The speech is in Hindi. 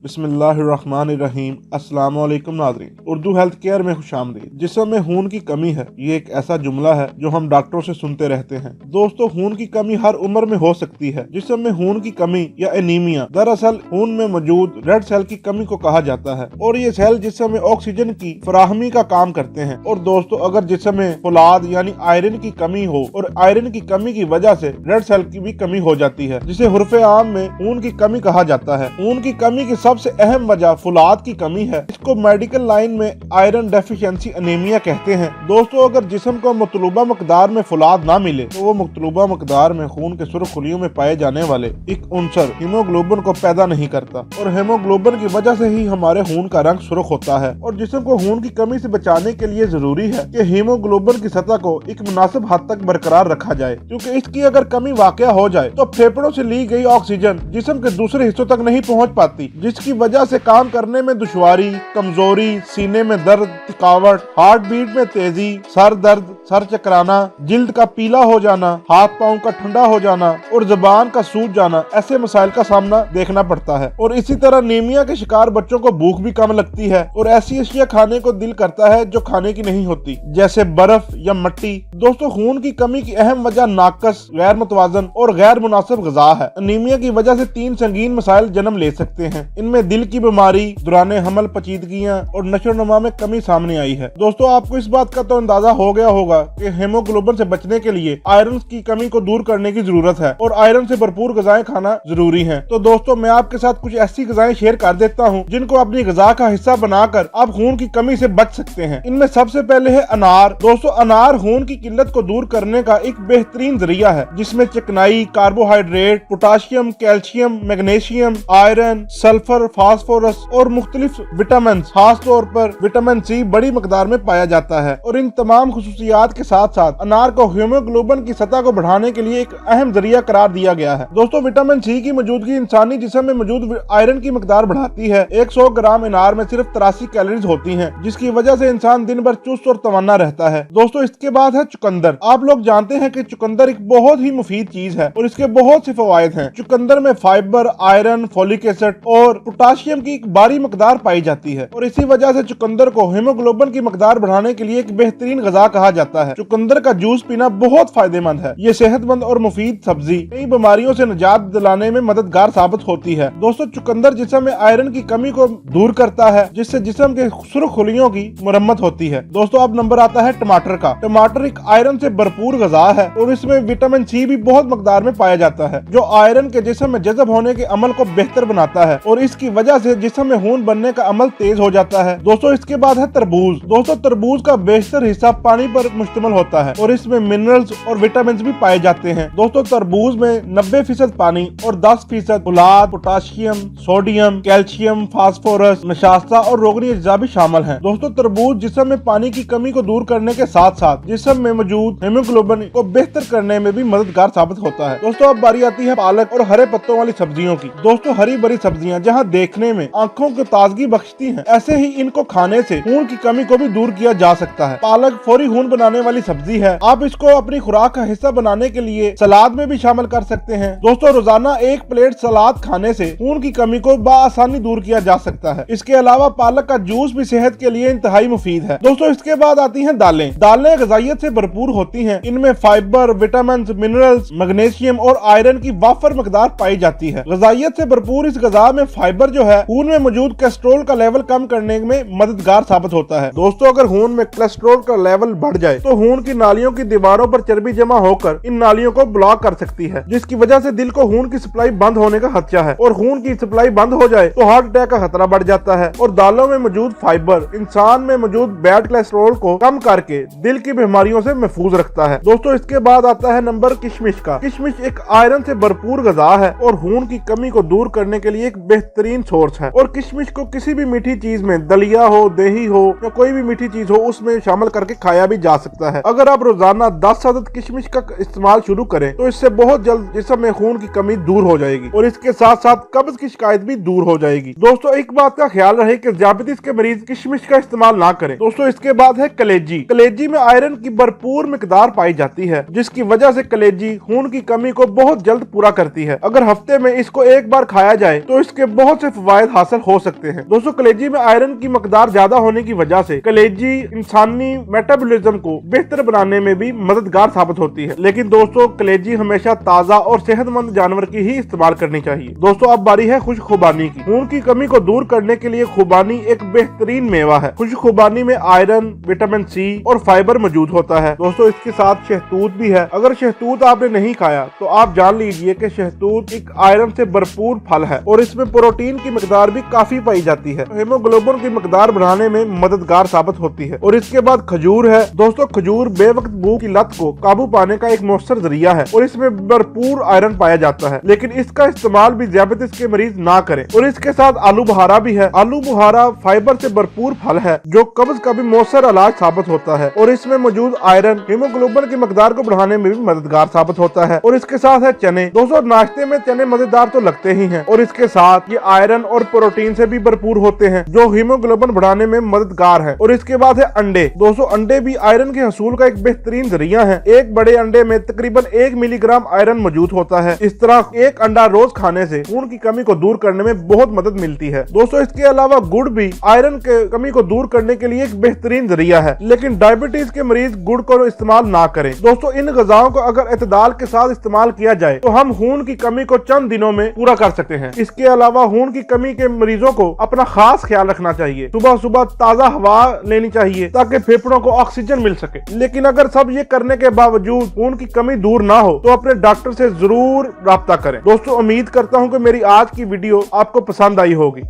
बिस्मिल्लाहिर्रहमानिर्रहीम। अस्सलाम वालेकुम नाज़रीन, उर्दू हेल्थ केयर में खुशामदीद। जिस्म में खून की कमी है, ये एक ऐसा जुमला है जो हम डॉक्टरों से सुनते रहते हैं। दोस्तों, खून की कमी हर उम्र में हो सकती है। जिस्म में खून की कमी या एनीमिया दरअसल खून में मौजूद रेड सेल की कमी को कहा जाता है और ये सेल जिस्म में ऑक्सीजन की फराहमी का काम करते हैं। और दोस्तों, अगर जिस्म में फौलाद यानी आयरन की कमी हो और आयरन की कमी की वजह से रेड सेल की भी कमी हो जाती है, जिसे हुर्फ़े आम में खून की कमी कहा जाता है। खून की कमी की सबसे अहम वजह फौलाद की कमी है। इसको मेडिकल लाइन में आयरन डेफिशिएंसी एनीमिया कहते हैं। दोस्तों, अगर जिस्म को मतलूबा मकदार में फौलाद ना मिले तो वो मतलूबा मकदार में खून के सुर्ख खुलियों में पाए जाने वाले एक उनसर हीमोग्लोबिन को पैदा नहीं करता और हीमोग्लोबिन की वजह से ही हमारे खून का रंग सुर्ख होता है। और जिस्म को खून की कमी से बचाने के लिए जरूरी है कि हीमोग्लोबिन की सतह को एक मुनासिब हद तक बरकरार रखा जाए, क्योंकि इसकी अगर कमी वाक़या हो जाए तो फेफड़ों से ली गई ऑक्सीजन जिस्म के दूसरे हिस्सों तक नहीं पहुंच पाती, जिसकी वजह से काम करने में दुश्वारी, कमजोरी, सीने में दर्द, थकावट, हार्ट बीट में तेजी, सर दर्द, सर चकराना, जिल्द का पीला हो जाना, हाथ पांव का ठंडा हो जाना और जुबान का सूज जाना, ऐसे मसाइल का सामना देखना पड़ता है। और इसी तरह नीमिया के शिकार बच्चों को भूख भी कम लगती है और ऐसी अशिया खाने को दिल करता है जो खाने की नहीं होती, जैसे बर्फ या मिट्टी। दोस्तों, खून की कमी की अहम वजह नाकस, गैर मुतवाजन और गैर मुनासिब ग़िज़ा है। अनीमिया की वजह से 3 संगीन मसाइल जन्म ले सकते हैं। इनमें दिल की बीमारी, दौरान हमल पेचीदगियां और नशोनुमा में कमी सामने आई है। दोस्तों, आपको इस बात का तो अंदाजा हो गया होगा कि हेमोग्लोबिन से बचने के लिए आयरन की कमी को दूर करने की जरूरत है और आयरन से भरपूर ग़िज़ाएं खाना जरूरी है। तो दोस्तों, मैं आपके साथ कुछ ऐसी ग़िज़ाएं शेयर कर देता हूँ जिनको अपनी ग़िज़ा का हिस्सा बनाकर आप खून की कमी से बच सकते हैं। इनमें सबसे पहले है अनार। दोस्तों, अनार खून की किल्लत को दूर करने का एक बेहतरीन जरिया है, जिसमें चिकनाई, carbohydrate, potassium, calcium, magnesium, iron, sulphur, phosphorus और मुख्तलिफ विटामिन, खास तौर पर विटामिन सी बड़ी मकदार में पाया जाता है। और इन तमाम खुसूसियात के साथ साथ अनार को हीमोग्लोबिन की सतह को बढ़ाने के लिए एक अहम जरिया करार दिया गया है। दोस्तों, विटामिन सी की मौजूदगी इंसानी जिस्म में मौजूद आयरन की मकदार बढ़ाती है। 100 ग्राम अनार में सिर्फ 83 कैलोरीज होती हैं, जिसकी वजह से इंसान दिन भर चुस्त और तमन्ना रहता है। दोस्तों, इसके बाद है चुकंदर। आप लोग जानते हैं कि चुकंदर एक बहुत ही मुफीद चीज है और इसके बहुत से फवायद हैं। चुकंदर में फाइबर, आयरन, फोलिक एसिड और पोटाशियम की एक भारी मकदार पाई जाती है और इसी वजह से चुकंदर को हीमोग्लोबिन की मकदार बढ़ाने के लिए एक बेहतरीन ग़िज़ा कहा जाता है। चुकंदर का जूस पीना बहुत फायदेमंद है। ये सेहतमंद और मुफीद सब्जी कई बीमारियों से निजात दिलाने में मददगार साबित होती है। दोस्तों, चुकंदर जिस्म में आयरन की कमी को दूर करता है, जिससे जिस्म के सुर्ख खुलियों की मुरम्मत होती है। दोस्तों, अब नंबर आता है टमाटर का। टमाटर एक आयरन से भरपूर ग़िज़ा है और इसमें विटामिन सी भी बहुत मकदार में पाया जाता है, जो आयरन के जिस्म में जज़ब होने के अमल को बेहतर बनाता है और इसकी वजह से जिस्म में खून बनने का अमल तेज हो जाता है। दोस्तों, इसके बाद है तरबूज। दोस्तों, तरबूज का बेशतर हिस्सा पानी पर मुश्तमिल होता है और इसमें मिनरल्स और विटामिन भी पाए जाते हैं। दोस्तों, तरबूज में 90% पानी और 10% फौलाद, पोटाशियम, सोडियम, कैल्शियम, फास्फोरस, नशास्ता और रोगनी अज्जा भी शामिल हैं। दोस्तों, तरबूज जिस्म में पानी की कमी को दूर करने के साथ साथ जिस्म में मौजूद हीमोग्लोबिन को बेहतर करने में भी मददगार साबित होता है। दोस्तों, अब बारी आती है पालक और हरे पत्तों वाली सब्जियों की। दोस्तों, हरी भरी सब्जियां जहां देखने में आंखों को ताजगी बख्शती हैं, ऐसे ही इनको खाने से खून की कमी को भी दूर किया जा सकता है। पालक फौरी खून बनाने वाली सब्जी है। आप इसको अपनी खुराक का हिस्सा बनाने के लिए सलाद में भी शामिल कर सकते हैं। दोस्तों, रोजाना 1 प्लेट सलाद खाने से खून की कमी को बआसानी दूर किया जा सकता है। इसके अलावा पालक का जूस भी सेहत के लिए इंतहाई मुफीद है। दोस्तों, इसके बाद आती हैं दालें। दालें ग़िज़ाइयत से भरपूर होती हैं। इनमें फाइबर, विटामिन, मिनरल्स, मैग्नीशियम और आयरन की वाफर मकदार पाई जाती है। ग़िज़ाइयत से भरपूर इस ग़िज़ा में फाइबर जो है खून में मौजूद कोलेस्ट्रॉल का लेवल कम करने में मददगार साबित होता है। दोस्तों, अगर खून में कोलेस्ट्रॉल का लेवल बढ़ जाए तो खून की नालियों की दीवारों पर चर्बी जमा होकर इन नालियों को ब्लॉक कर सकती है, जिसकी वजह से दिल को खून की सप्लाई बंद होने का खदशा है और खून की सप्लाई बंद हो जाए तो हार्ट अटैक का खतरा बढ़ जाता है। और दालों में मौजूद फाइबर इंसान में मौजूद बैड कोलेस्ट्रॉल को कम करके दिल की बीमारियों से महफूज रखता है। दोस्तों, इसके बाद आता है नंबर किशमिश का। किशमिश एक आयरन से भरपूर ग़िज़ा है और खून की कमी को दूर करने के लिए एक बेहतरीन सोर्स है। और किशमिश को किसी भी मीठी चीज में, दलिया हो, दही हो या कोई भी मीठी चीज हो, उसमें शामिल करके खाया भी जा सकता है। अगर आप रोजाना 10 अदद किशमिश का इस्तेमाल शुरू करें तो इससे बहुत जल्द जिस्म में खून की कमी दूर हो जाएगी और इसके साथ साथ कब्ज की शिकायत भी दूर हो जाएगी। दोस्तों, एक बात का ख्याल रहे कि डायबिटीज के मरीज किशमिश का इस्तेमाल ना करें। दोस्तों, इसके बाद है कलेजी। कलेजी में आयरन की भरपूर मिकदार पाई जाती है, जिसकी वजह से कलेजी खून की कमी को बहुत जल्द पूरा करती है। अगर हफ्ते में इसको एक बार खाया जाए तो इसके बहुत बहुत से फवायद हासिल हो सकते हैं। दोस्तों कलेजी में आयरन की मकदार ज्यादा होने की वजह से कलेजी इंसानी मेटाबॉलिज्म को बेहतर बनाने में भी मददगार साबित होती है। लेकिन दोस्तों कलेजी हमेशा ताज़ा और सेहतमंद जानवर की ही इस्तेमाल करनी चाहिए। दोस्तों अब बारी है खुश्क खुबानी की। खून की कमी को दूर करने के लिए खुबानी एक बेहतरीन मेवा है। खुश्क खुबानी में आयरन, विटामिन सी और फाइबर मौजूद होता है। दोस्तों इसके साथ शहतूत भी है। अगर शहतूत आपने नहीं खाया तो आप जान लीजिए कि शहतूत एक आयरन से भरपूर फल है और इसमें प्रोटीन की मकदार भी काफी पाई जाती है। हीमोग्लोबिन की मकदार बढ़ाने में मददगार साबित होती है। और इसके बाद खजूर है। दोस्तों खजूर बेवक्त भूख की लत को काबू पाने का एक मौसर जरिया है और इसमें भरपूर आयरन पाया जाता है। लेकिन इसका इस्तेमाल भी दियाबितीस के मरीज ना करें। और इसके साथ आलू बुहारा भी है। आलू बुहारा फाइबर से भरपूर फल है जो कब्ज का भी मौसर इलाज साबित होता है और इसमें मौजूद आयरन हीमोग्लोबिन की मकदार को बढ़ाने में भी मददगार साबित होता है। और इसके साथ है चने। दोस्तों नाश्ते में चने मजेदार तो लगते ही हैं और इसके साथ ये आयरन और प्रोटीन से भी भरपूर होते हैं जो हीमोग्लोबिन बढ़ाने में मददगार है। और इसके बाद है अंडे। दोस्तों अंडे भी आयरन के हसूल का एक बेहतरीन जरिया है। एक बड़े अंडे में तकरीबन 1 मिलीग्राम आयरन मौजूद होता है। इस तरह एक अंडा रोज खाने से खून की कमी को दूर करने में बहुत मदद मिलती है। दोस्तों इसके अलावा गुड़ भी आयरन के कमी को दूर करने के लिए एक बेहतरीन जरिया है। लेकिन डायबिटीज के मरीज गुड़ को इस्तेमाल ना करें। दोस्तों इन ग़िज़ाओं को अगर एतदाल के साथ इस्तेमाल किया जाए तो हम खून की कमी को चंद दिनों में पूरा कर सकते हैं। इसके अलावा खून की कमी के मरीजों को अपना खास ख्याल रखना चाहिए। सुबह सुबह ताज़ा हवा लेनी चाहिए ताकि फेफड़ों को ऑक्सीजन मिल सके। लेकिन अगर सब ये करने के बावजूद खून की कमी दूर ना हो तो अपने डॉक्टर से जरूर राब्ता करें। दोस्तों उम्मीद करता हूँ कि मेरी आज की वीडियो आपको पसंद आई होगी।